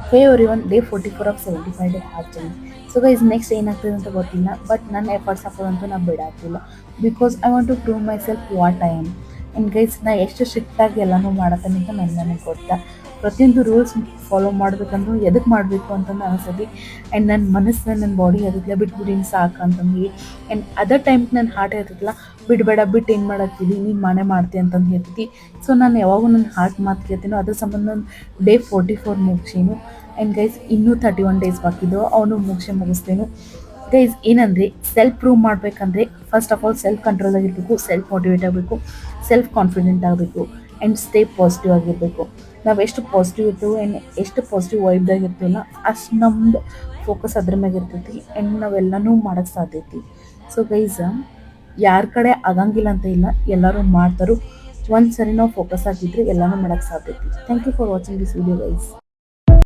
Hey everyone, day 44 of 75 day heart journey. So guys next ಏನಾಗ್ತದೆ ಅಂತ ಗೊತ್ತಿಲ್ಲ, but ನನ್ನ ಎಫರ್ಟ್ಸ್ ಹಾಕೋದಂತೂ ನಾನು ಬಿಡಾಕ್ತಿಲ್ಲ. Because I want to prove myself what I am. And guys ನಾ ಎಷ್ಟು ಸ್ಟ್ರಿಕ್ಟಾಗಿ ಎಲ್ಲನೂ ಮಾಡತ್ತೇನೆ ಅಂತ ನನಗೆ ಗೊತ್ತಾ. ಪ್ರತಿಯೊಂದು ರೂಲ್ಸ್ ಫಾಲೋ ಮಾಡ್ಬೇಕಂದ್ರೂ ಎದಕ್ಕೆ ಮಾಡಬೇಕು ಅಂತಂದು ಅನಿಸ್ತದೆ. ಆ್ಯಂಡ್ ನನ್ನ ಮನಸ್ಸು ನನ್ನ ಬಾಡಿ ಅದಕ್ಕೆ ಬಿಟ್ಬಿಡಿ ಸಾಕು ಅಂತಂದು. ಆ್ಯಂಡ್ ಅದರ್ ಟೈಮ್ಗೆ ನನ್ನ ಹಾರ್ಟ್ ಇರ್ತೈತಲ್ಲ, ಬಿಡಬೇಡ, ಬಿಟ್ಟು ಏನು ಮಾಡತ್ತೀವಿ, ನೀನು ಮನೆ ಮಾಡ್ತೀವಿ ಅಂತಂದು ಹೇಳ್ತೈತಿ. ಸೊ ನಾನು ಯಾವಾಗೂ ನನ್ನ ಹಾರ್ಟ್ ಮಾತು ಕೇಳ್ತೀನೋ, ಅದ್ರ ಸಂಬಂಧ ನಾನು ಡೇ 44 ಮುಗಿಸೀನು. ಆ್ಯಂಡ್ ಗೈಸ್ ಇನ್ನೂ 31 ಡೇಸ್ ಬಾಕಿದ್ದು, ಅವನು ಮುಗಿಸ್ತೇನೆ. ಗೈಸ್ ಏನಂದರೆ, ಸೆಲ್ಫ್ ಪ್ರೂವ್ ಮಾಡಬೇಕಂದ್ರೆ first of all self control ಆಗಿರಬೇಕು, ಸೆಲ್ಫ್ ಮೋಟಿವೇಟ್ ಆಗಬೇಕು, ಸೆಲ್ಫ್ ಕಾನ್ಫಿಡೆಂಟ್ ಆಗಬೇಕು, ಆ್ಯಂಡ್ ಸ್ಟೇ ಪಾಸಿಟಿವ್ ಆಗಿರಬೇಕು. ನಾವು ಎಷ್ಟು ಪಾಸಿಟಿವ್ ಇರ್ತೀವೋ ಆ್ಯಂಡ್ ಎಷ್ಟು ಪಾಸಿಟಿವ್ ವೈಬ್ದಾಗ ಇರ್ತೀವಲ್ಲ, ಅಷ್ಟು ನಮ್ದು ಫೋಕಸ್ ಅದ್ರ ಮ್ಯಾಗ ಇರ್ತೈತಿ. ಆ್ಯಂಡ್ ನಾವೆಲ್ಲನೂ ಮಾಡೋಕ್ಕೆ ಸಾಧ್ಯೈತಿ. ಸೊ ಗೈಸ್ ಯಾರ ಕಡೆ ಆಗಂಗಿಲ್ಲ ಅಂತ ಇಲ್ಲ, ಎಲ್ಲರೂ ಮಾಡ್ತಾರೋ. ಒಂದು ಸರಿ ನಾವು ಫೋಕಸ್ ಆಗಿದ್ರೆ ಎಲ್ಲನೂ ಮಾಡೋಕ್ಕೆ ಸಾಧ್ಯೈತಿ. Thank you for watching this video guys.